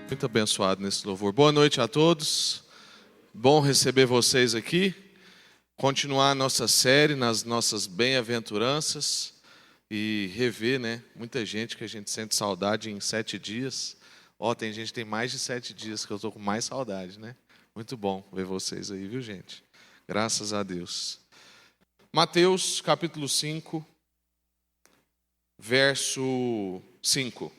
Muito abençoado nesse louvor. Boa noite a todos. Bom receber vocês aqui. Continuar a nossa série nas nossas bem-aventuranças e rever, muita gente que a gente sente saudade em 7 dias. Tem gente que tem mais de 7 dias que eu estou com mais saudade, Muito bom ver vocês aí, viu, gente? Graças a Deus. Mateus, capítulo 5, verso 5.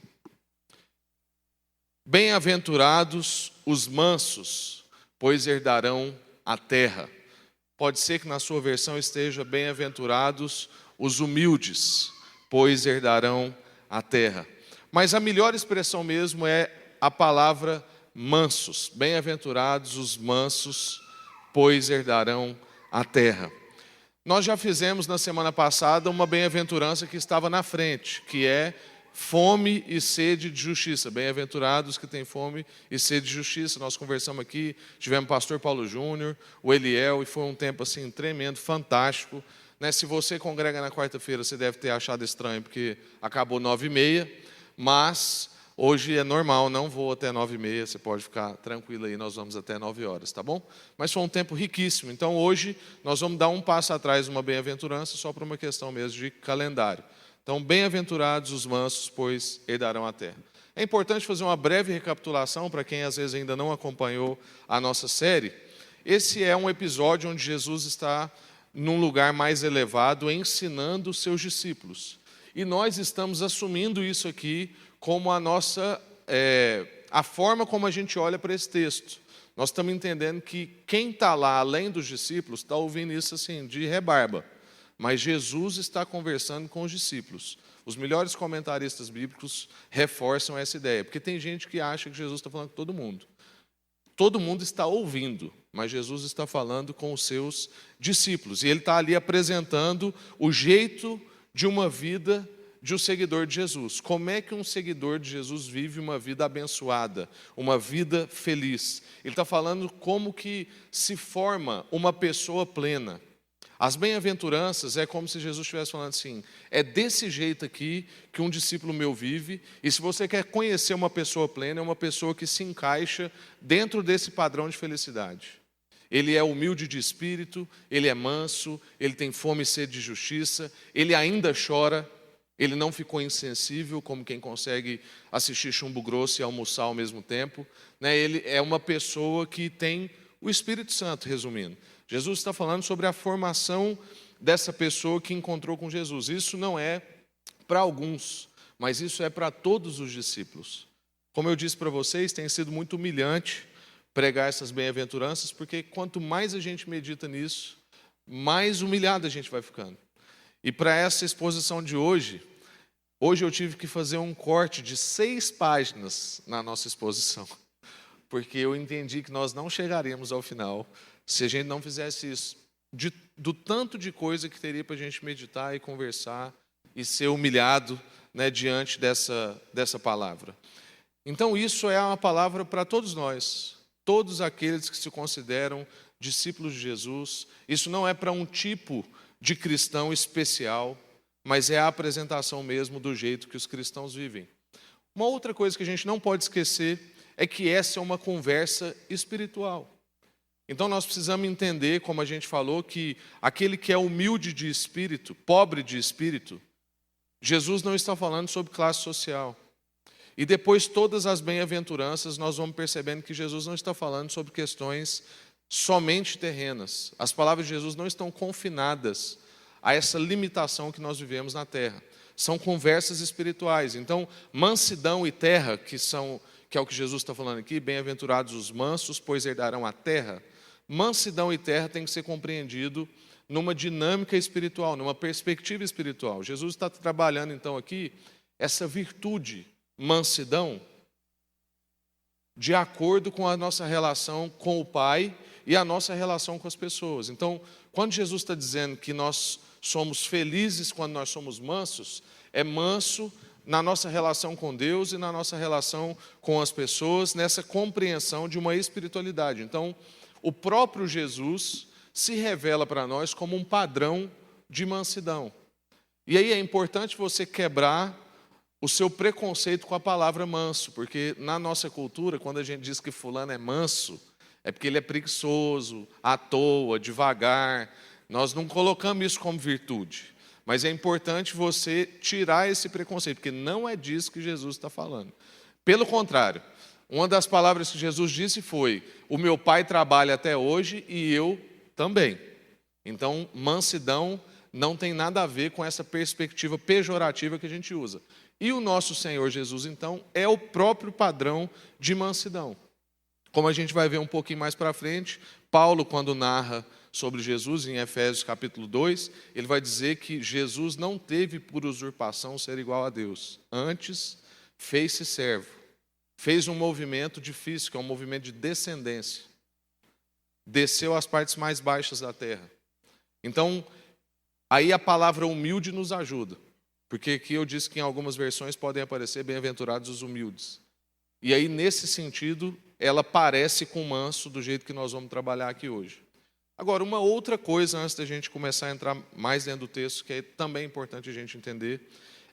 Bem-aventurados os mansos, pois herdarão a terra. Pode ser que na sua versão esteja bem-aventurados os humildes, pois herdarão a terra. Mas a melhor expressão mesmo é a palavra mansos. Bem-aventurados os mansos, pois herdarão a terra. Nós já fizemos na semana passada uma bem-aventurança que estava na frente, que é fome e sede de justiça. Bem-aventurados que têm fome e sede de justiça. Nós conversamos aqui, tivemos o pastor Paulo Júnior, o Eliel, e foi um tempo assim tremendo, fantástico. Se você congrega na quarta-feira, você deve ter achado estranho, porque acabou 9h30, mas hoje é normal, não vou até 9h30, você pode ficar tranquilo aí, nós vamos até 9 horas, tá bom? Mas foi um tempo riquíssimo, então hoje nós vamos dar um passo atrás numa bem-aventurança, só por uma questão mesmo de calendário. Então, bem-aventurados os mansos, pois herdarão a terra. É importante fazer uma breve recapitulação para quem às vezes ainda não acompanhou a nossa série. Esse é um episódio onde Jesus está num lugar mais elevado, ensinando os seus discípulos. E nós estamos assumindo isso aqui como a forma como a gente olha para esse texto. Nós estamos entendendo que quem está lá, além dos discípulos, está ouvindo isso assim, de rebarba. Mas Jesus está conversando com os discípulos. Os melhores comentaristas bíblicos reforçam essa ideia, porque tem gente que acha que Jesus está falando com todo mundo. Todo mundo está ouvindo, mas Jesus está falando com os seus discípulos. E ele está ali apresentando o jeito de uma vida de um seguidor de Jesus. Como é que um seguidor de Jesus vive uma vida abençoada, uma vida feliz? Ele está falando como que se forma uma pessoa plena. As bem-aventuranças é como se Jesus estivesse falando assim, é desse jeito aqui que um discípulo meu vive, e se você quer conhecer uma pessoa plena, é uma pessoa que se encaixa dentro desse padrão de felicidade. Ele é humilde de espírito, ele é manso, ele tem fome e sede de justiça, ele ainda chora, ele não ficou insensível, como quem consegue assistir Chumbo Grosso e almoçar ao mesmo tempo. Ele é uma pessoa que tem o Espírito Santo, resumindo. Jesus está falando sobre a formação dessa pessoa que encontrou com Jesus. Isso não é para alguns, mas isso é para todos os discípulos. Como eu disse para vocês, tem sido muito humilhante pregar essas bem-aventuranças, porque quanto mais a gente medita nisso, mais humilhado a gente vai ficando. E para essa exposição de hoje eu tive que fazer um corte de 6 páginas na nossa exposição, porque eu entendi que nós não chegaríamos ao final se a gente não fizesse isso, do tanto de coisa que teria para a gente meditar e conversar e ser humilhado diante dessa palavra. Então isso é uma palavra para todos nós, todos aqueles que se consideram discípulos de Jesus. Isso não é para um tipo de cristão especial, mas é a apresentação mesmo do jeito que os cristãos vivem. Uma outra coisa que a gente não pode esquecer é que essa é uma conversa espiritual. Então nós precisamos entender, como a gente falou, que aquele que é humilde de espírito, pobre de espírito, Jesus não está falando sobre classe social. E depois todas as bem-aventuranças nós vamos percebendo que Jesus não está falando sobre questões somente terrenas. As palavras de Jesus não estão confinadas a essa limitação que nós vivemos na terra. São conversas espirituais. Então, mansidão e terra, que é o que Jesus está falando aqui, bem-aventurados os mansos, pois herdarão a terra. Mansidão e terra tem que ser compreendido numa dinâmica espiritual, numa perspectiva espiritual. Jesus está trabalhando então aqui essa virtude, mansidão, de acordo com a nossa relação com o Pai e a nossa relação com as pessoas. Então, quando Jesus está dizendo que nós somos felizes quando nós somos mansos, é manso na nossa relação com Deus e na nossa relação com as pessoas, nessa compreensão de uma espiritualidade. Então, o próprio Jesus se revela para nós como um padrão de mansidão. E aí é importante você quebrar o seu preconceito com a palavra manso, porque na nossa cultura, quando a gente diz que fulano é manso, é porque ele é preguiçoso, à toa, devagar. Nós não colocamos isso como virtude. Mas é importante você tirar esse preconceito, porque não é disso que Jesus está falando. Pelo contrário, uma das palavras que Jesus disse foi: o meu Pai trabalha até hoje e eu também. Então, mansidão não tem nada a ver com essa perspectiva pejorativa que a gente usa. E o nosso Senhor Jesus, então, é o próprio padrão de mansidão. Como a gente vai ver um pouquinho mais para frente, Paulo, quando narra sobre Jesus, em Efésios capítulo 2, ele vai dizer que Jesus não teve por usurpação ser igual a Deus. Antes, fez-se servo. Fez um movimento difícil, que é um movimento de descendência. Desceu às partes mais baixas da terra. Então, aí a palavra humilde nos ajuda. Porque aqui eu disse que em algumas versões podem aparecer bem-aventurados os humildes. E aí, nesse sentido, ela parece com manso do jeito que nós vamos trabalhar aqui hoje. Agora, uma outra coisa, antes da gente começar a entrar mais dentro do texto, que é também importante a gente entender,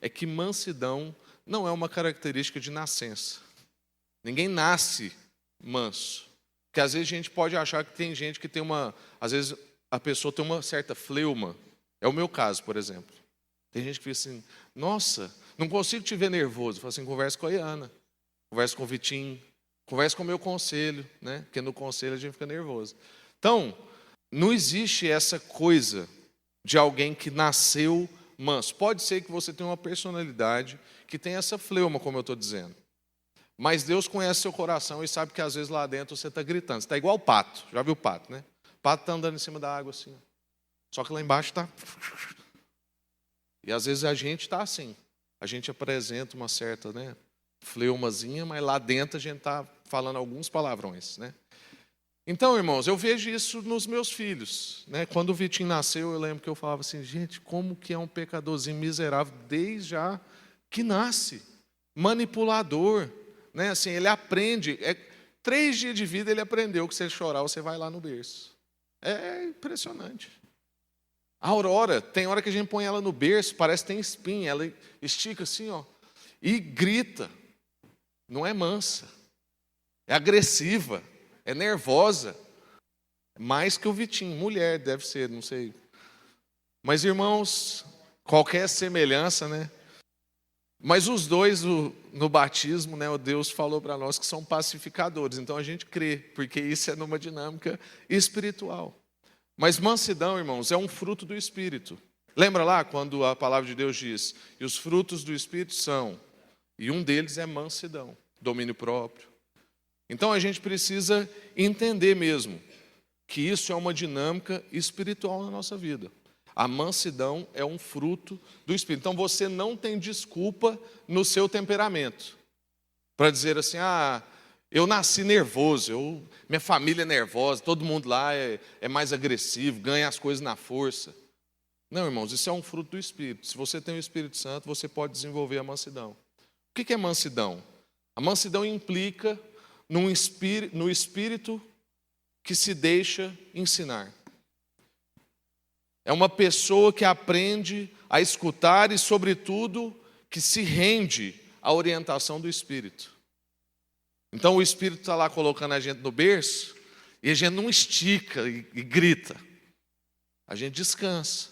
é que mansidão não é uma característica de nascença. Ninguém nasce manso. Porque às vezes a gente pode achar que tem gente que tem às vezes a pessoa tem uma certa fleuma. É o meu caso, por exemplo. Tem gente que diz assim: nossa, não consigo te ver nervoso. Eu falo assim: conversa com a Iana, conversa com o Vitinho, conversa com o meu conselho, né? Porque no conselho a gente fica nervoso. Então, não existe essa coisa de alguém que nasceu manso. Pode ser que você tenha uma personalidade que tem essa fleuma, como eu estou dizendo. Mas Deus conhece seu coração e sabe que às vezes lá dentro você está gritando. Você está igual o pato. Já viu o pato, né? O pato está andando em cima da água assim. Só que lá embaixo está... E às vezes a gente está assim. A gente apresenta uma certa, né, fleumazinha, mas lá dentro a gente está falando alguns palavrões, né? Então, irmãos, eu vejo isso nos meus filhos, né? Quando o Vitinho nasceu, eu lembro que eu falava assim: gente, como que é um pecadorzinho miserável desde já que nasce, manipulador, né? Assim, ele aprende, 3 dias de vida ele aprendeu que se ele chorar, você vai lá no berço. É impressionante. A Aurora, tem hora que a gente põe ela no berço, parece que tem espinha, ela estica assim, ó, e grita. Não é mansa, é agressiva, é nervosa. Mais que o Vitinho, mulher deve ser, não sei. Mas, irmãos, qualquer semelhança, né? Mas os dois, no batismo, né, o Deus falou para nós que são pacificadores. Então a gente crê, porque isso é numa dinâmica espiritual. Mas mansidão, irmãos, é um fruto do Espírito. Lembra lá quando a palavra de Deus diz: e os frutos do Espírito são, e um deles é mansidão, domínio próprio. Então a gente precisa entender mesmo que isso é uma dinâmica espiritual na nossa vida. A mansidão é um fruto do Espírito. Então você não tem desculpa no seu temperamento para dizer assim: ah, eu nasci nervoso, minha família é nervosa, todo mundo lá é mais agressivo, ganha as coisas na força. Não, irmãos, isso é um fruto do Espírito. Se você tem o Espírito Santo, você pode desenvolver a mansidão. O que é mansidão? A mansidão implica no espírito que se deixa ensinar. É uma pessoa que aprende a escutar e, sobretudo, que se rende à orientação do Espírito. Então o Espírito está lá colocando a gente no berço e a gente não estica e grita. A gente descansa.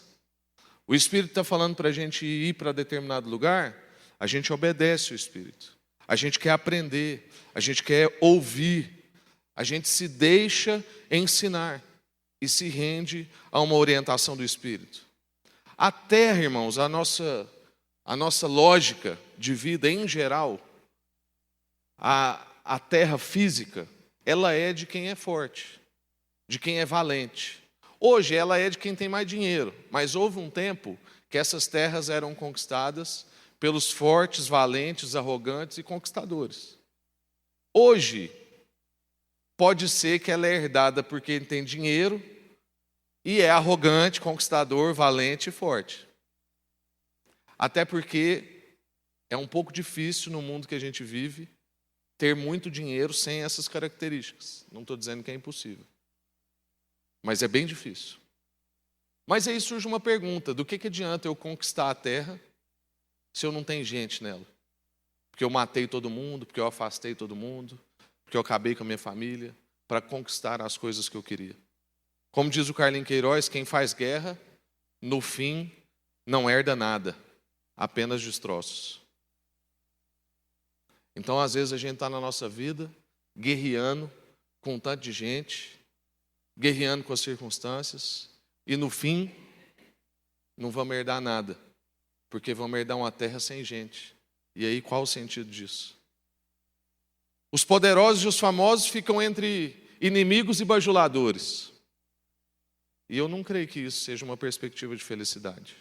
O Espírito está falando para a gente ir para determinado lugar, a gente obedece o Espírito. A gente quer aprender, a gente quer ouvir, a gente se deixa ensinar e se rende a uma orientação do Espírito. A terra, irmãos, a nossa lógica de vida em geral, a terra física, ela é de quem é forte, de quem é valente. Hoje ela é de quem tem mais dinheiro, mas houve um tempo que essas terras eram conquistadas pelos fortes, valentes, arrogantes e conquistadores. Hoje, pode ser que ela é herdada por quem tem dinheiro e é arrogante, conquistador, valente e forte. Até porque é um pouco difícil no mundo que a gente vive ter muito dinheiro sem essas características. Não estou dizendo que é impossível, mas é bem difícil. Mas aí surge uma pergunta: do que adianta eu conquistar a terra se eu não tenho gente nela? porque eu matei todo mundo, porque eu afastei todo mundo, porque eu acabei com a minha família, para conquistar as coisas que eu queria. Como diz o Carlinhos Queiroz, quem faz guerra, no fim, não herda nada, apenas destroços. Então, às vezes, a gente está na nossa vida, guerreando com um tanto de gente, guerreando com as circunstâncias, e no fim, não vamos herdar nada, porque vamos herdar uma terra sem gente. E aí, qual o sentido disso? Os poderosos e os famosos ficam entre inimigos e bajuladores. E eu não creio que isso seja uma perspectiva de felicidade.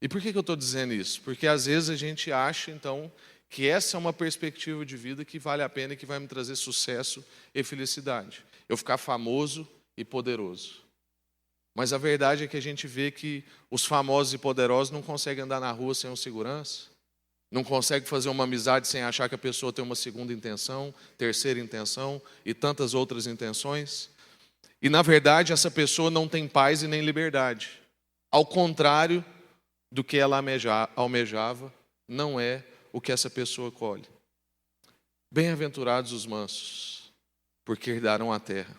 E por que eu estou dizendo isso? Porque às vezes a gente acha, então, que essa é uma perspectiva de vida que vale a pena e que vai me trazer sucesso e felicidade. Eu ficar famoso e poderoso. Mas a verdade é que a gente vê que os famosos e poderosos não conseguem andar na rua sem um segurança, não conseguem fazer uma amizade sem achar que a pessoa tem uma segunda intenção, terceira intenção e tantas outras intenções. E, na verdade, essa pessoa não tem paz e nem liberdade. Ao contrário do que ela almejava, não é o que essa pessoa colhe. Bem-aventurados os mansos, porque herdarão a terra.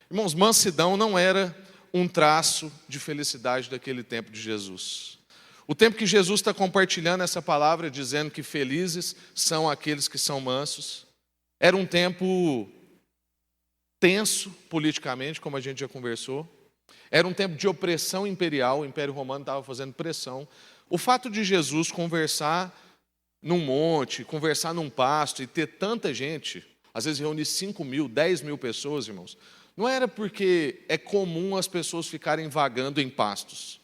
Irmãos, mansidão não era um traço de felicidade daquele tempo de Jesus. O tempo que Jesus está compartilhando essa palavra, dizendo que felizes são aqueles que são mansos, era um tempo tenso politicamente, como a gente já conversou. Era um tempo de opressão imperial, o Império Romano estava fazendo pressão. O fato de Jesus conversar num monte, conversar num pasto e ter tanta gente, às vezes reunir 5.000, 10.000 pessoas, irmãos, não era porque é comum as pessoas ficarem vagando em pastos.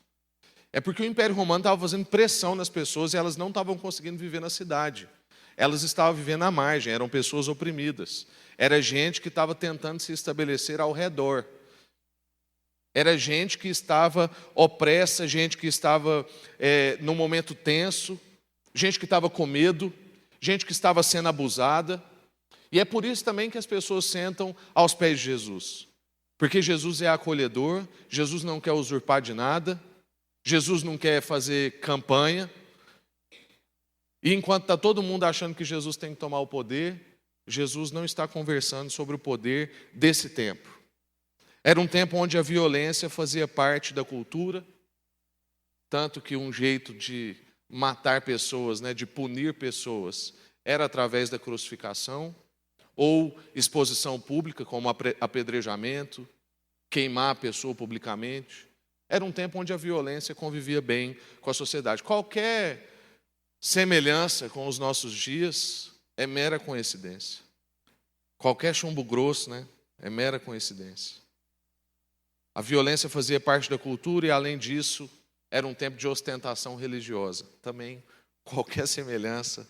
É porque o Império Romano estava fazendo pressão nas pessoas e elas não estavam conseguindo viver na cidade. Elas estavam vivendo à margem, eram pessoas oprimidas. Era gente que estava tentando se estabelecer ao redor. Era gente que estava opressa, gente que estava num momento tenso, gente que estava com medo, gente que estava sendo abusada. E é por isso também que as pessoas sentam aos pés de Jesus. Porque Jesus é acolhedor, Jesus não quer usurpar de nada, Jesus não quer fazer campanha. E enquanto está todo mundo achando que Jesus tem que tomar o poder, Jesus não está conversando sobre o poder desse tempo. Era um tempo onde a violência fazia parte da cultura, tanto que um jeito de matar pessoas, de punir pessoas, era através da crucificação, ou exposição pública, como apedrejamento, queimar a pessoa publicamente. Era um tempo onde a violência convivia bem com a sociedade. Qualquer semelhança com os nossos dias é mera coincidência. Qualquer chumbo grosso, é mera coincidência. A violência fazia parte da cultura e, além disso, era um tempo de ostentação religiosa. Também, qualquer semelhança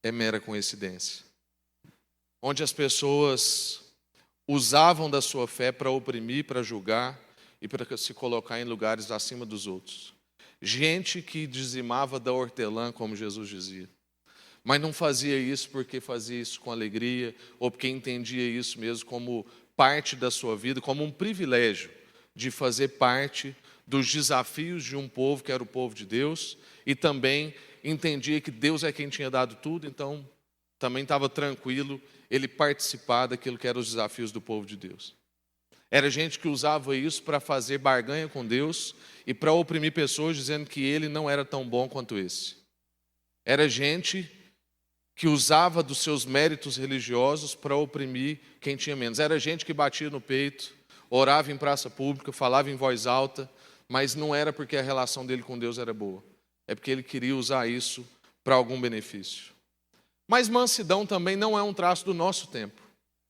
é mera coincidência. Onde as pessoas usavam da sua fé para oprimir, para julgar e para se colocar em lugares acima dos outros. Gente que dizimava da hortelã, como Jesus dizia. Mas não fazia isso porque fazia isso com alegria, ou porque entendia isso mesmo como parte da sua vida, como um privilégio de fazer parte dos desafios de um povo que era o povo de Deus, e também entendia que Deus é quem tinha dado tudo, então também estava tranquilo ele participar daquilo que eram os desafios do povo de Deus. Era gente que usava isso para fazer barganha com Deus e para oprimir pessoas, dizendo que ele não era tão bom quanto esse. Era gente que usava dos seus méritos religiosos para oprimir quem tinha menos. Era gente que batia no peito, orava em praça pública, falava em voz alta, mas não era porque a relação dele com Deus era boa. É porque ele queria usar isso para algum benefício. Mas mansidão também não é um traço do nosso tempo.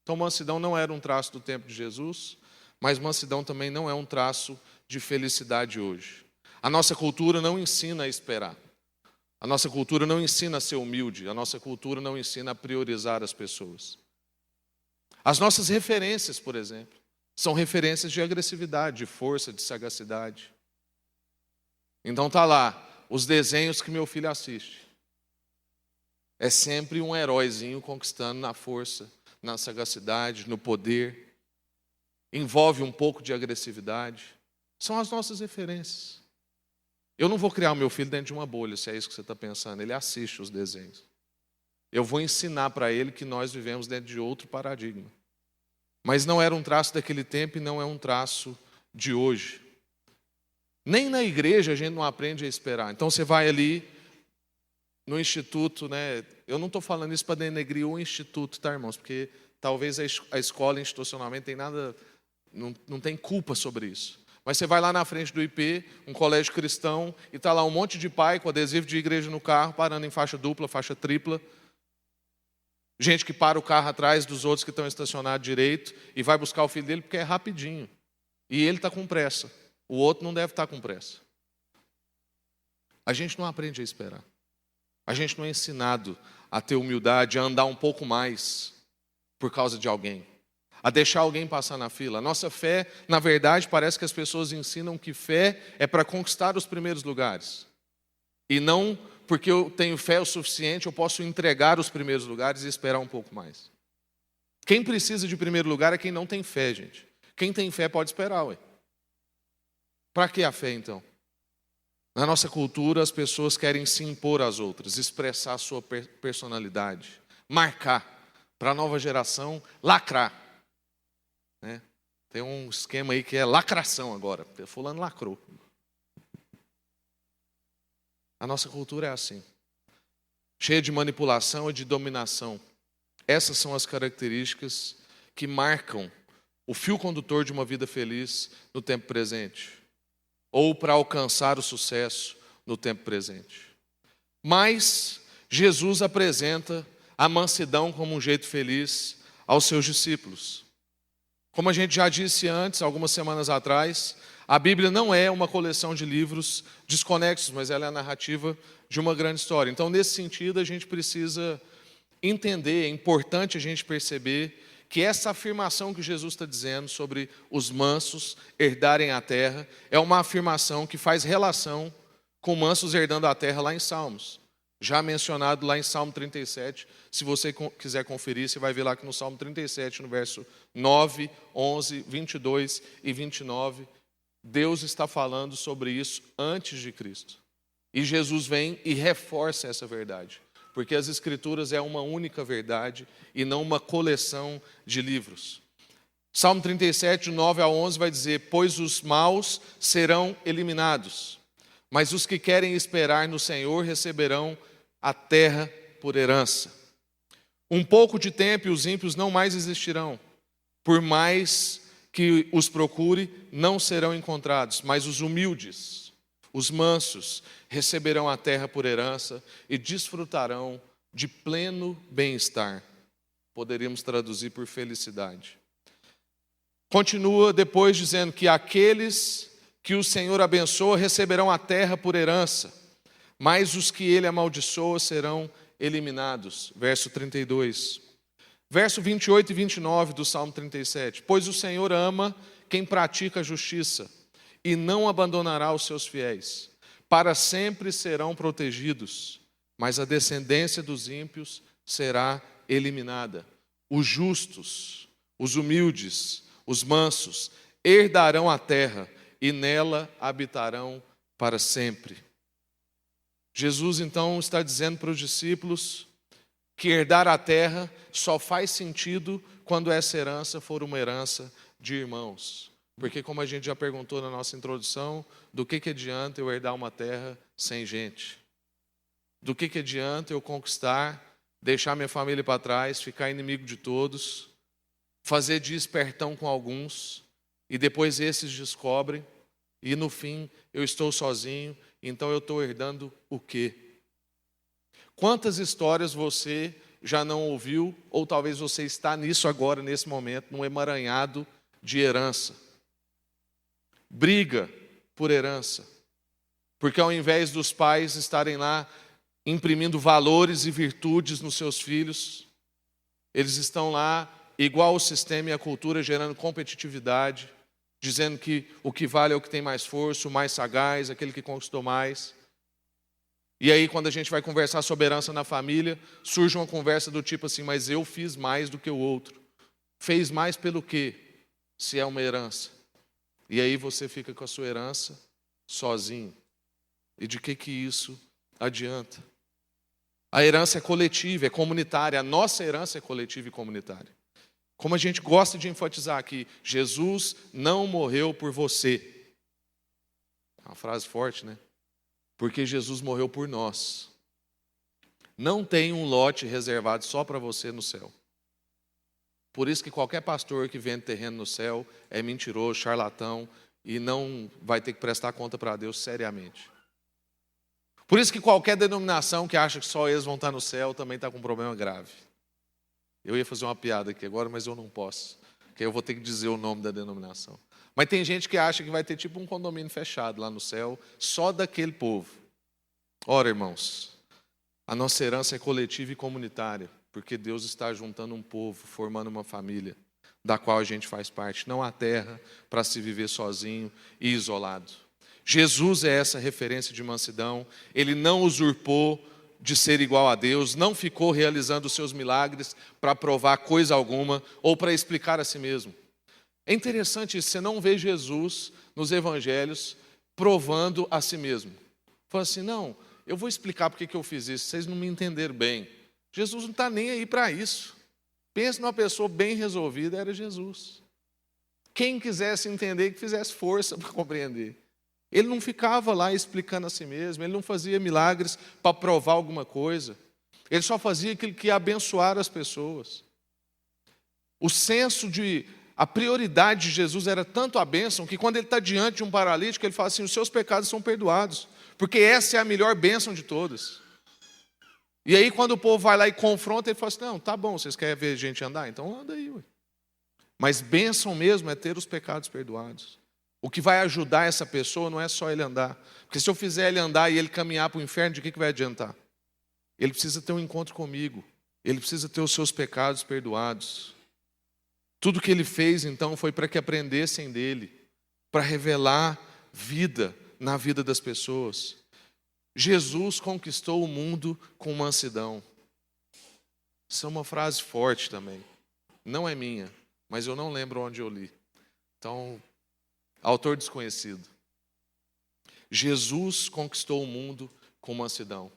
Então mansidão não era um traço do tempo de Jesus, mas mansidão também não é um traço de felicidade hoje. A nossa cultura não ensina a esperar. A nossa cultura não ensina a ser humilde. A nossa cultura não ensina a priorizar as pessoas. As nossas referências, por exemplo, são referências de agressividade, de força, de sagacidade. Então tá lá, os desenhos que meu filho assiste. É sempre um heróizinho conquistando na força, na sagacidade, no poder. Envolve um pouco de agressividade. São as nossas referências. Eu não vou criar o meu filho dentro de uma bolha, se é isso que você está pensando. Ele assiste os desenhos. Eu vou ensinar para ele que nós vivemos dentro de outro paradigma. Mas não era um traço daquele tempo e não é um traço de hoje. Nem na igreja a gente não aprende a esperar. Então você vai ali no instituto, né? Eu não estou falando isso para denegrir o instituto, tá, irmãos? Porque talvez a escola institucionalmente tem nada, não tem culpa sobre isso. Mas você vai lá na frente do IP, um colégio cristão, e está lá um monte de pai com adesivo de igreja no carro, parando em faixa dupla, faixa tripla. Gente que para o carro atrás dos outros que estão estacionados direito e vai buscar o filho dele porque é rapidinho. E ele está com pressa. O outro não deve estar com pressa. A gente não aprende a esperar. A gente não é ensinado a ter humildade, a andar um pouco mais por causa de alguém, a deixar alguém passar na fila. A nossa fé, na verdade, parece que as pessoas ensinam que fé é para conquistar os primeiros lugares. E não porque eu tenho fé o suficiente, eu posso entregar os primeiros lugares e esperar um pouco mais. Quem precisa de primeiro lugar é quem não tem fé, gente. Quem tem fé pode esperar, ué. Para que a fé, então? Na nossa cultura, as pessoas querem se impor às outras, expressar a sua personalidade, marcar. Para a nova geração, lacrar. Né? Tem um esquema aí que é lacração agora. Fulano lacrou. A nossa cultura é assim. Cheia de manipulação e de dominação. Essas são as características que marcam o fio condutor de uma vida feliz no tempo presente. Ou para alcançar o sucesso no tempo presente. Mas Jesus apresenta a mansidão como um jeito feliz aos seus discípulos. Como a gente já disse antes, algumas semanas atrás, a Bíblia não é uma coleção de livros desconexos, mas ela é a narrativa de uma grande história. Então, nesse sentido, a gente precisa entender, é importante a gente perceber que essa afirmação que Jesus está dizendo sobre os mansos herdarem a terra é uma afirmação que faz relação com mansos herdando a terra lá em Salmos. Já mencionado lá em Salmo 37, se você quiser conferir, você vai ver lá que no Salmo 37, no verso 9, 11, 22 e 29, Deus está falando sobre isso antes de Cristo. E Jesus vem e reforça essa verdade, porque as Escrituras é uma única verdade e não uma coleção de livros. Salmo 37, 9 a 11 vai dizer: pois os maus serão eliminados, mas os que querem esperar no Senhor receberão a terra por herança. Um pouco de tempo e os ímpios não mais existirão. Por mais que os procure, não serão encontrados. Mas os humildes, os mansos, receberão a terra por herança e desfrutarão de pleno bem-estar. Poderíamos traduzir por felicidade. Continua depois dizendo que aqueles que o Senhor abençoa receberão a terra por herança, mas os que ele amaldiçoa serão eliminados. Verso 32. Verso 28 e 29 do Salmo 37. Pois o Senhor ama quem pratica a justiça e não abandonará os seus fiéis. Para sempre serão protegidos, mas a descendência dos ímpios será eliminada. Os justos, os humildes, os mansos herdarão a terra e nela habitarão para sempre. Jesus então está dizendo para os discípulos que herdar a terra só faz sentido quando essa herança for uma herança de irmãos. Porque como a gente já perguntou na nossa introdução, do que adianta eu herdar uma terra sem gente? Do que adianta eu conquistar, deixar minha família para trás, ficar inimigo de todos, fazer de espertão com alguns, e depois esses descobrem, e no fim eu estou sozinho, então eu estou herdando o quê? Quantas histórias você já não ouviu, ou talvez você está nisso agora, nesse momento, num emaranhado de herança. Briga por herança. Porque ao invés dos pais estarem lá imprimindo valores e virtudes nos seus filhos, eles estão lá, igual o sistema e a cultura, gerando competitividade, dizendo que o que vale é o que tem mais força, o mais sagaz, aquele que conquistou mais. E aí, quando a gente vai conversar sobre herança na família, surge uma conversa do tipo assim: mas eu fiz mais do que o outro. Fez mais pelo quê? Se é uma herança. E aí você fica com a sua herança sozinho. E de que isso adianta? A herança é coletiva, é comunitária. A nossa herança é coletiva e comunitária. Como a gente gosta de enfatizar aqui, Jesus não morreu por você. É uma frase forte, né? Porque Jesus morreu por nós. Não tem um lote reservado só para você no céu. Por isso que qualquer pastor que vende terreno no céu é mentiroso, charlatão e não vai ter que prestar conta para Deus seriamente. Por isso que qualquer denominação que acha que só eles vão estar no céu também está com um problema grave. Eu ia fazer uma piada aqui agora, mas eu não posso, porque eu vou ter que dizer o nome da denominação. Mas tem gente que acha que vai ter tipo um condomínio fechado lá no céu, só daquele povo. Ora, irmãos, a nossa herança é coletiva e comunitária, porque Deus está juntando um povo, formando uma família, da qual a gente faz parte. Não há terra para se viver sozinho e isolado. Jesus é essa referência de mansidão. Ele não usurpou de ser igual a Deus, não ficou realizando os seus milagres para provar coisa alguma ou para explicar a si mesmo. É interessante isso, você não vê Jesus nos evangelhos provando a si mesmo. Fala assim, não, eu vou explicar porque que eu fiz isso, vocês não me entenderam bem. Jesus não está nem aí para isso. Pensa numa pessoa bem resolvida, era Jesus. Quem quisesse entender, que fizesse força para compreender. Ele não ficava lá explicando a si mesmo, ele não fazia milagres para provar alguma coisa. Ele só fazia aquilo que ia abençoar as pessoas. A prioridade de Jesus era tanto a bênção, que quando ele está diante de um paralítico, ele fala assim, os seus pecados são perdoados, porque essa é a melhor bênção de todas. E aí quando o povo vai lá e confronta, ele fala assim, não, tá bom, vocês querem ver gente andar? Então anda aí, ué. Mas bênção mesmo é ter os pecados perdoados. O que vai ajudar essa pessoa não é só ele andar. Porque se eu fizer ele andar e ele caminhar para o inferno, de que vai adiantar? Ele precisa ter um encontro comigo. Ele precisa ter os seus pecados perdoados. Tudo que ele fez, então, foi para que aprendessem dele. Para revelar vida na vida das pessoas. Jesus conquistou o mundo com mansidão. Isso é uma frase forte também. Não é minha, mas eu não lembro onde eu li. Então, autor desconhecido. Jesus conquistou o mundo com mansidão.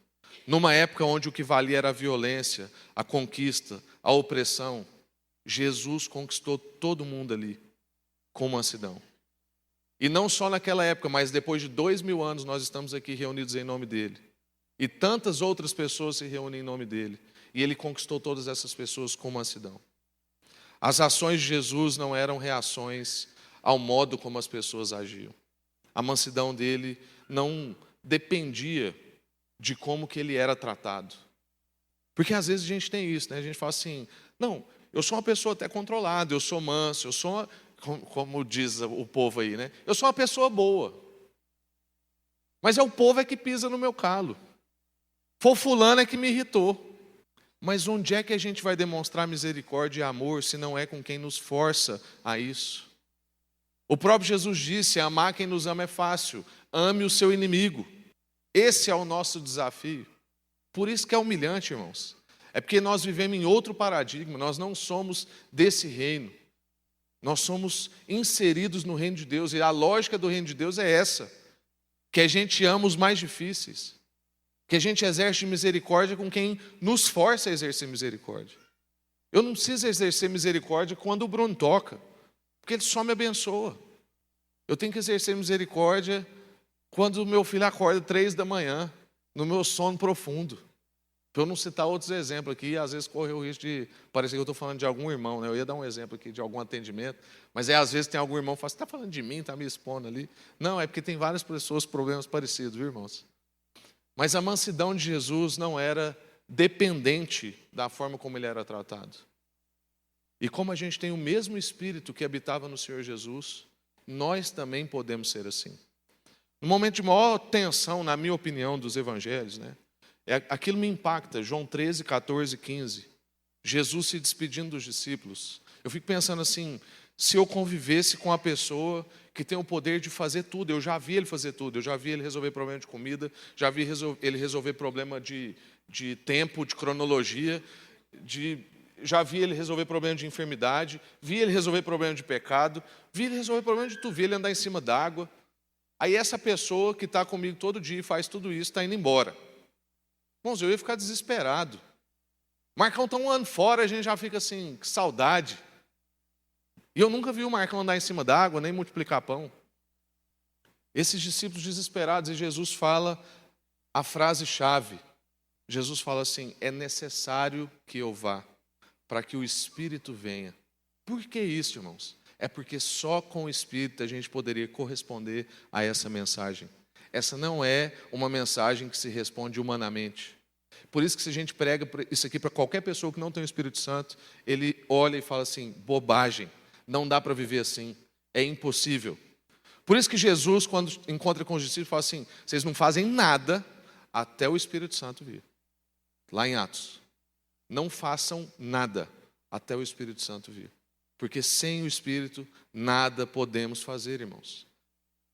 Numa época onde o que valia era a violência, a conquista, a opressão, Jesus conquistou todo mundo ali com mansidão. E não só naquela época, mas depois de 2000 anos nós estamos aqui reunidos em nome dele. E tantas outras pessoas se reúnem em nome dele. E ele conquistou todas essas pessoas com mansidão. As ações de Jesus não eram reações ao modo como as pessoas agiam. A mansidão dele não dependia de como que ele era tratado. Porque às vezes a gente tem isso, né? A gente fala assim, não, eu sou uma pessoa até controlada, eu sou manso, eu sou, como diz o povo aí, né? Eu sou uma pessoa boa. Mas é o povo que pisa no meu calo. Foi o fulano que me irritou. Mas onde é que a gente vai demonstrar misericórdia e amor se não é com quem nos força a isso? O próprio Jesus disse, amar quem nos ama é fácil, ame o seu inimigo. Esse é o nosso desafio. Por isso que é humilhante, irmãos. É porque nós vivemos em outro paradigma, nós não somos desse reino. Nós somos inseridos no reino de Deus, e a lógica do reino de Deus é essa, que a gente ama os mais difíceis, que a gente exerce misericórdia com quem nos força a exercer misericórdia. Eu não preciso exercer misericórdia quando o Bruno toca, porque ele só me abençoa. Eu tenho que exercer misericórdia quando o meu filho acorda 3 da manhã, no meu sono profundo. Para eu não citar outros exemplos aqui, às vezes corre o risco de parecer que eu estou falando de algum irmão, né? Eu ia dar um exemplo aqui de algum atendimento, mas às vezes tem algum irmão que fala, você está falando de mim, está me expondo ali? Não, é porque tem várias pessoas com problemas parecidos, viu, irmãos? Mas a mansidão de Jesus não era dependente da forma como ele era tratado. E como a gente tem o mesmo Espírito que habitava no Senhor Jesus, nós também podemos ser assim. No momento de maior tensão, na minha opinião, dos evangelhos, né? Aquilo me impacta, João 13, 14, 15. Jesus se despedindo dos discípulos. Eu fico pensando assim, se eu convivesse com a pessoa que tem o poder de fazer tudo, eu já vi ele fazer tudo, eu já vi ele resolver problema de comida, já vi ele resolver problema de tempo, de cronologia, já vi ele resolver problema de enfermidade, vi ele resolver problema de pecado, vi ele resolver problema de tudo, vi ele andar em cima d'água. Aí essa pessoa que está comigo todo dia e faz tudo isso, está indo embora. Irmãos, eu ia ficar desesperado. Marcão está um ano fora, a gente já fica assim, que saudade. E eu nunca vi o Marcão andar em cima d'água, nem multiplicar pão. Esses discípulos desesperados, e Jesus fala a frase-chave. Jesus fala assim: é necessário que eu vá, para que o Espírito venha. Por que isso, irmãos? É porque só com o Espírito a gente poderia corresponder a essa mensagem. Essa não é uma mensagem que se responde humanamente. Por isso que se a gente prega isso aqui para qualquer pessoa que não tem o Espírito Santo, ele olha e fala assim: bobagem, não dá para viver assim, é impossível. Por isso que Jesus, quando encontra com os discípulos, fala assim: vocês não fazem nada até o Espírito Santo vir. Lá em Atos. Não façam nada até o Espírito Santo vir. Porque sem o Espírito, nada podemos fazer, irmãos.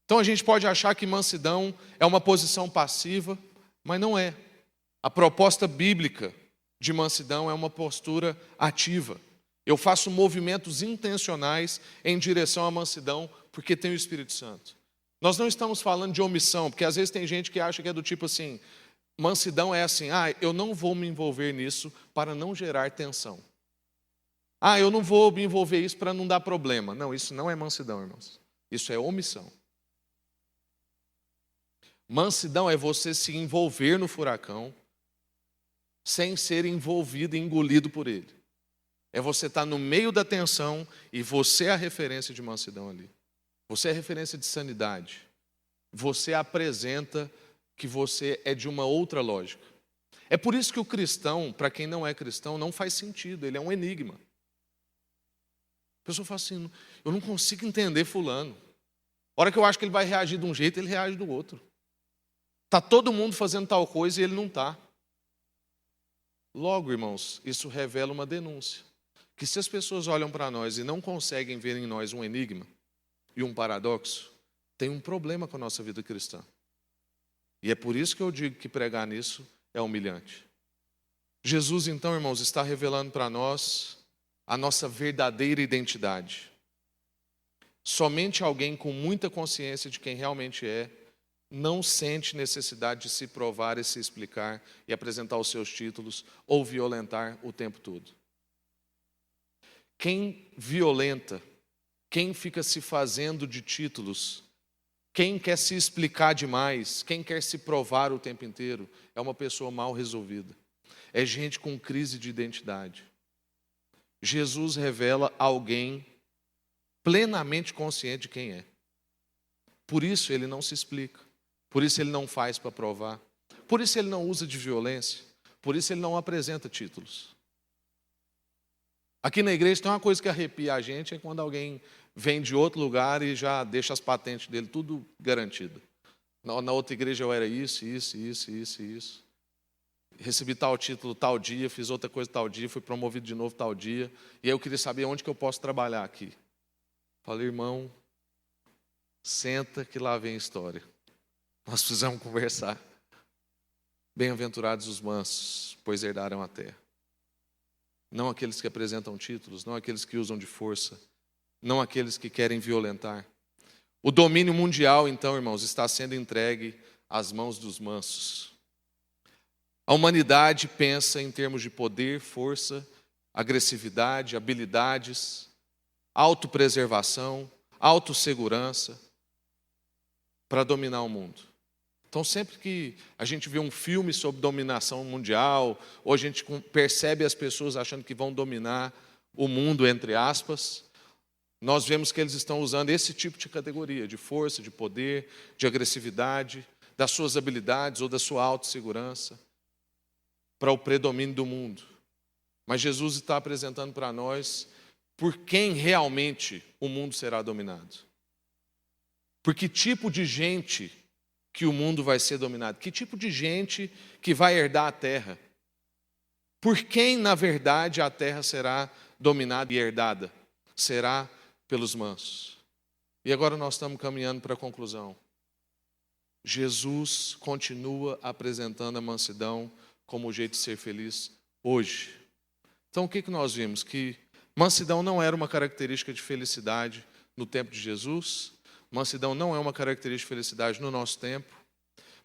Então a gente pode achar que mansidão é uma posição passiva, mas não é. A proposta bíblica de mansidão é uma postura ativa. Eu faço movimentos intencionais em direção à mansidão, porque tem o Espírito Santo. Nós não estamos falando de omissão, porque às vezes tem gente que acha que é do tipo assim: mansidão é assim, eu não vou me envolver nisso para não gerar tensão. Eu não vou me envolver isso para não dar problema. Não, isso não é mansidão, irmãos. Isso é omissão. Mansidão é você se envolver no furacão sem ser envolvido e engolido por ele. É você estar no meio da tensão e você é a referência de mansidão ali. Você é a referência de sanidade. Você apresenta que você é de uma outra lógica. É por isso que o cristão, para quem não é cristão, não faz sentido, ele é um enigma. A pessoa fala assim: eu não consigo entender fulano. A hora que eu acho que ele vai reagir de um jeito, ele reage do outro. Está todo mundo fazendo tal coisa e ele não está. Logo, irmãos, isso revela uma denúncia. Que se as pessoas olham para nós e não conseguem ver em nós um enigma e um paradoxo, tem um problema com a nossa vida cristã. E é por isso que eu digo que pregar nisso é humilhante. Jesus, então, irmãos, está revelando para nós a nossa verdadeira identidade. Somente alguém com muita consciência de quem realmente é, não sente necessidade de se provar e se explicar e apresentar os seus títulos ou violentar o tempo todo. Quem violenta, quem fica se fazendo de títulos, quem quer se explicar demais, quem quer se provar o tempo inteiro, é uma pessoa mal resolvida. É gente com crise de identidade. Jesus revela alguém plenamente consciente de quem é. Por isso ele não se explica. Por isso ele não faz para provar. Por isso ele não usa de violência. Por isso ele não apresenta títulos. Aqui na igreja tem uma coisa que arrepia a gente, é quando alguém vem de outro lugar e já deixa as patentes dele tudo garantido. Na outra igreja eu era isso. Recebi tal título tal dia, fiz outra coisa tal dia, fui promovido de novo tal dia. E aí eu queria saber onde que eu posso trabalhar aqui. Falei: irmão, senta que lá vem a história. Nós precisamos conversar. Bem-aventurados os mansos, pois herdarão a terra. Não aqueles que apresentam títulos, não aqueles que usam de força, não aqueles que querem violentar. O domínio mundial, então, irmãos, está sendo entregue às mãos dos mansos. A humanidade pensa em termos de poder, força, agressividade, habilidades, autopreservação, autossegurança, para dominar o mundo. Então, sempre que a gente vê um filme sobre dominação mundial, ou a gente percebe as pessoas achando que vão dominar o mundo, entre aspas, nós vemos que eles estão usando esse tipo de categoria, de força, de poder, de agressividade, das suas habilidades ou da sua autossegurança, para o predomínio do mundo. Mas Jesus está apresentando para nós por quem realmente o mundo será dominado. Por que tipo de gente que o mundo vai ser dominado? Que tipo de gente que vai herdar a terra? Por quem, na verdade, a terra será dominada e herdada? Será pelos mansos. E agora nós estamos caminhando para a conclusão. Jesus continua apresentando a mansidão como o jeito de ser feliz hoje. Então o que nós vimos? Que mansidão não era uma característica de felicidade no tempo de Jesus, Mansidão não é uma característica de felicidade no nosso tempo,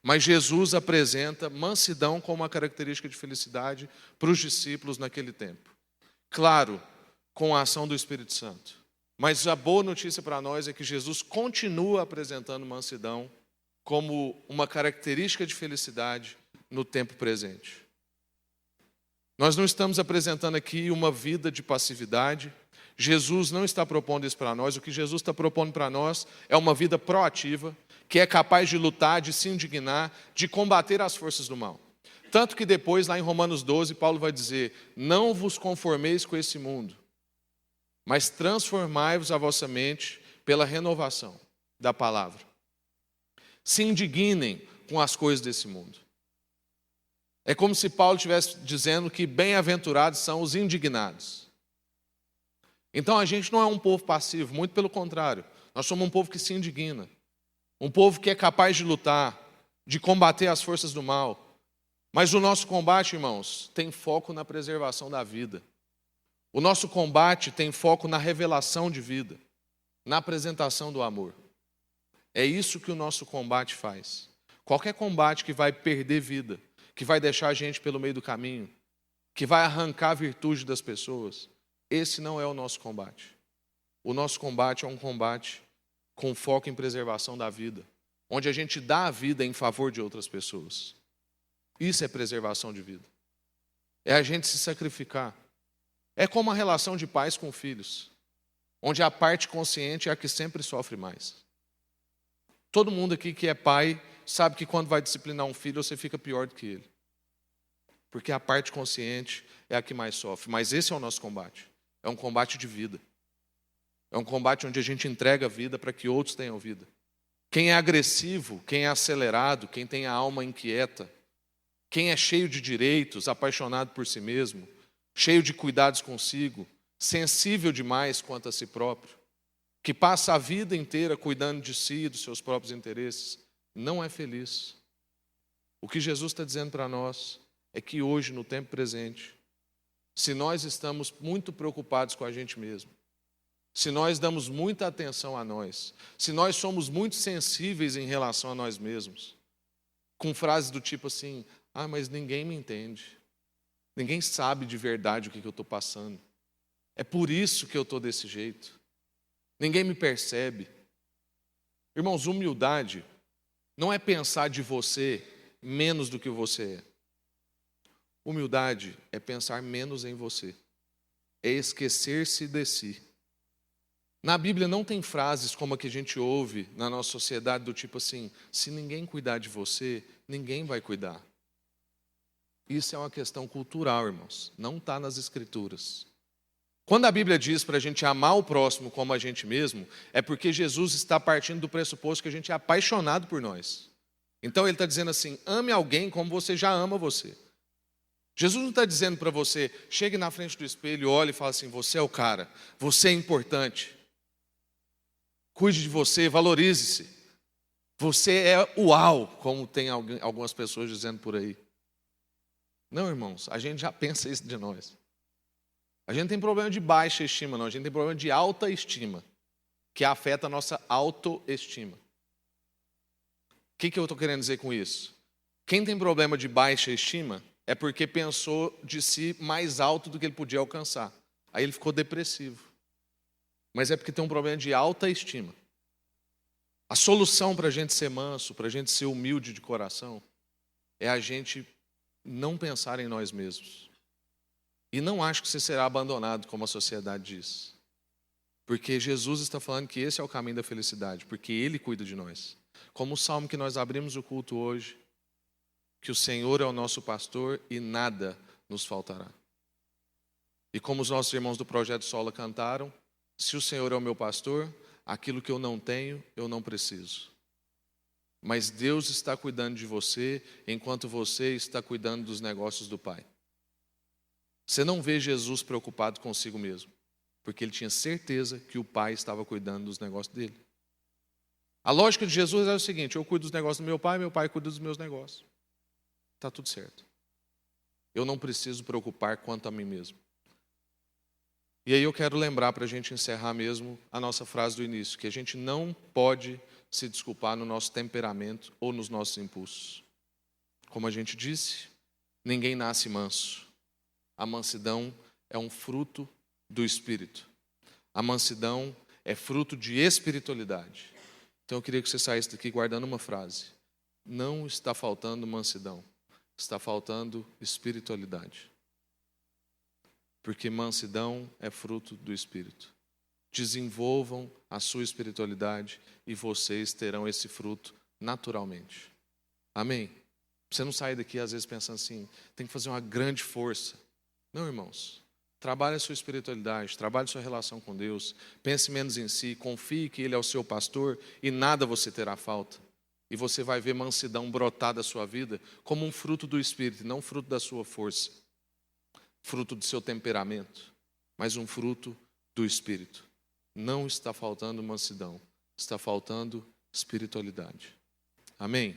mas Jesus apresenta mansidão como uma característica de felicidade para os discípulos naquele tempo. Claro, com a ação do Espírito Santo. Mas a boa notícia para nós é que Jesus continua apresentando mansidão como uma característica de felicidade no tempo presente. Nós não estamos apresentando aqui uma vida de passividade. Jesus não está propondo isso para nós. O que Jesus está propondo para nós é uma vida proativa, que é capaz de lutar, de se indignar, de combater as forças do mal. Tanto que depois, lá em Romanos 12, Paulo vai dizer: não vos conformeis com esse mundo, mas transformai-vos a vossa mente pela renovação da palavra. Se indignem com as coisas desse mundo. É como se Paulo estivesse dizendo que bem-aventurados são os indignados. Então a gente não é um povo passivo, muito pelo contrário. Nós somos um povo que se indigna. Um povo que é capaz de lutar, de combater as forças do mal. Mas o nosso combate, irmãos, tem foco na preservação da vida. O nosso combate tem foco na revelação de vida, na apresentação do amor. É isso que o nosso combate faz. Qualquer combate que vai perder vida, que vai deixar a gente pelo meio do caminho, que vai arrancar a virtude das pessoas, esse não é o nosso combate. O nosso combate é um combate com foco em preservação da vida, onde a gente dá a vida em favor de outras pessoas. Isso é preservação de vida. É a gente se sacrificar. É como a relação de pais com filhos, onde a parte consciente é a que sempre sofre mais. Todo mundo aqui que é pai sabe que quando vai disciplinar um filho, você fica pior do que ele. Porque a parte consciente é a que mais sofre. Mas esse é o nosso combate. É um combate de vida. É um combate onde a gente entrega a vida para que outros tenham vida. Quem é agressivo, quem é acelerado, quem tem a alma inquieta, quem é cheio de direitos, apaixonado por si mesmo, cheio de cuidados consigo, sensível demais quanto a si próprio, que passa a vida inteira cuidando de si e dos seus próprios interesses, não é feliz. O que Jesus está dizendo para nós é que hoje, no tempo presente, se nós estamos muito preocupados com a gente mesmo, se nós damos muita atenção a nós, se nós somos muito sensíveis em relação a nós mesmos, com frases do tipo assim: ah, mas ninguém me entende, ninguém sabe de verdade o que eu estou passando, é por isso que eu estou desse jeito, ninguém me percebe. Irmãos, humildade não é pensar de você menos do que você é. Humildade é pensar menos em você, é esquecer-se de si. Na Bíblia não tem frases como a que a gente ouve na nossa sociedade do tipo assim: se ninguém cuidar de você, ninguém vai cuidar. Isso é uma questão cultural, irmãos, não está nas Escrituras. Quando a Bíblia diz para a gente amar o próximo como a gente mesmo, é porque Jesus está partindo do pressuposto que a gente é apaixonado por nós. Então ele está dizendo assim: ame alguém como você já ama você. Jesus não está dizendo para você: chegue na frente do espelho, olhe e fale assim: você é o cara, você é importante. Cuide de você, valorize-se. Você é uau, como tem algumas pessoas dizendo por aí. Não, irmãos, a gente já pensa isso de nós. A gente tem problema de baixa estima, não. A gente tem problema de alta estima, que afeta a nossa autoestima. O que eu estou querendo dizer com isso? Quem tem problema de baixa estima é porque pensou de si mais alto do que ele podia alcançar. Aí ele ficou depressivo. Mas é porque tem um problema de alta estima. A solução para a gente ser manso, para a gente ser humilde de coração, é a gente não pensar em nós mesmos. E não acho que você será abandonado, como a sociedade diz. Porque Jesus está falando que esse é o caminho da felicidade, porque Ele cuida de nós. Como o salmo que nós abrimos o culto hoje, que o Senhor é o nosso pastor e nada nos faltará. E como os nossos irmãos do Projeto Sola cantaram: se o Senhor é o meu pastor, aquilo que eu não tenho, eu não preciso. Mas Deus está cuidando de você, enquanto você está cuidando dos negócios do Pai. Você não vê Jesus preocupado consigo mesmo, porque ele tinha certeza que o Pai estava cuidando dos negócios dele. A lógica de Jesus é o seguinte: eu cuido dos negócios do meu pai cuida dos meus negócios. Está tudo certo. Eu não preciso preocupar quanto a mim mesmo. E aí eu quero lembrar, para a gente encerrar mesmo, a nossa frase do início, que a gente não pode se desculpar no nosso temperamento ou nos nossos impulsos. Como a gente disse, ninguém nasce manso. A mansidão é um fruto do Espírito. A mansidão é fruto de espiritualidade. Então eu queria que você saísse daqui guardando uma frase. Não está faltando mansidão, está faltando espiritualidade. Porque mansidão é fruto do Espírito. Desenvolvam a sua espiritualidade e vocês terão esse fruto naturalmente. Amém? Você não sai daqui às vezes pensando assim, tem que fazer uma grande força. Não, irmãos. Trabalhe a sua espiritualidade, trabalhe a sua relação com Deus, pense menos em si, confie que Ele é o seu pastor e nada você terá falta. E você vai ver mansidão brotar da sua vida como um fruto do Espírito, não fruto da sua força, fruto do seu temperamento, mas um fruto do Espírito. Não está faltando mansidão, está faltando espiritualidade. Amém?